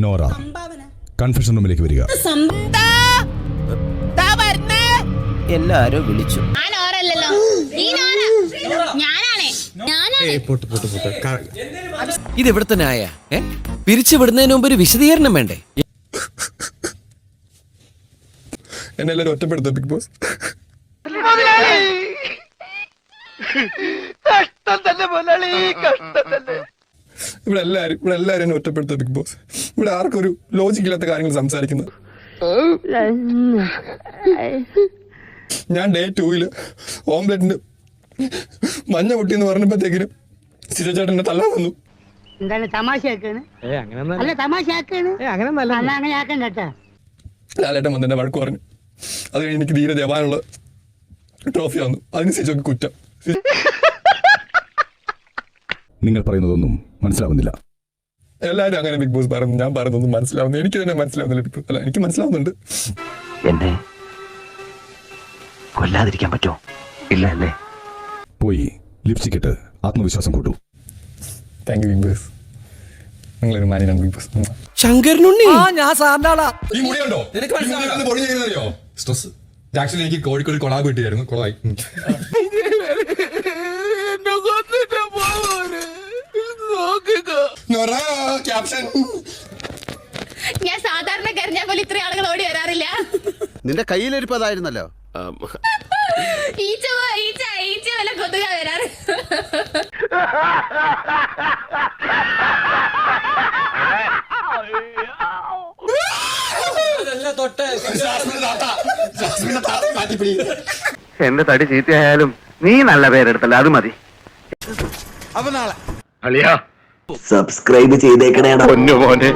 Nora confession റൂമിലേക്ക് വരിക. എല്ലാരും വിളിച്ചു. ഇത് ഇവിടുത്തെ നായ പിരിച്ചു വിടുന്നതിന് മുമ്പ് ഒരു വിശദീകരണം വേണ്ടേ? എന്നെ എല്ലാവരും ഒറ്റപ്പെടുത്ത ബിഗ് ബോസ്. ഇവിടെ എല്ലാരും എന്നെ ഒറ്റപ്പെടുത്ത ബിഗ് ബോസ്. ഇവിടെ ആർക്കും ഒരു ലോജിക് ഇല്ലാത്ത കാര്യങ്ങൾ സംസാരിക്കുന്നത്. ഞാൻ ഡേ 2 ഓംലെറ്റിന്റെ മഞ്ഞ പൊട്ടി എന്ന് പറഞ്ഞപ്പോഴത്തേക്കിനും സിജോചേട്ടനെ തല്ലാൻ വന്നു. എന്താണ് തമാശയാക്കാണ്? അല്ല തമാശയാക്കാണ്. അങ്ങനെ ആക്കണ്ട കേട്ടാ. ലാലേട്ടൻ വന്ന് എന്നെ വഴക്ക് പറഞ്ഞു. അത് കഴിഞ്ഞ് എനിക്ക് ധീര ജവാനുള്ള ട്രോഫി വന്നു. അതിന് സിജോക്ക് കുറ്റം. നിങ്ങൾ പറയുന്നതൊന്നും മനസ്സിലാവുന്നില്ല. എല്ലാവരും അങ്ങനെ ബിഗ് ബോസ് പറഞ്ഞു. ഞാൻ പറയുന്നൊന്നും മനസ്സിലാവുന്നു. എനിക്ക് തന്നെ മനസ്സിലാവുന്നില്ല ബിഗ് ബോസ്. അല്ല, എനിക്ക് മനസ്സിലാവുന്നുണ്ട്. എന്നെ കൊല്ലാതിരിക്കാൻ പറ്റുമോ? ഇല്ല അല്ലേ? പോയി ലിപ്സ്റ്റിക് ഇട്ട് ആത്മവിശ്വാസം കൂട്ടൂ. Thank you big boss. നിങ്ങളൊരു മാനിയാണ് ബിഗ് ബോസ്. ശങ്കരനുണ്ണി ഞാൻ സാറിന്റെ ആളാ. ഈ മുടിയുണ്ടോ? പൊടിഞ്ഞോ? സ്ട്രെസ്. ആക്ച്വലി എനിക്ക് കോഴിക്കോട് കൊളാബ് കിട്ടിയായിരുന്നു. കൊളായി. ഞാൻ സാധാരണ കരഞ്ഞാൽ പോലും ഇത്രയും ആളുകൾ ഓടി വരാറില്ല. നിന്റെ കയ്യിലിരിപ്പതായിരുന്നല്ലോ. ഈച്ച വല്ല കൊതുക വരാറ്. എന്റെ തടി ചീത്തയായാലും നീ നല്ല പേരെടുത്തല്ല, അത് മതി. അപ്പൊ നാളെ സബ്സ്ക്രൈബ് ചെയ്തേക്കണേ പൊന്നു മോനെ.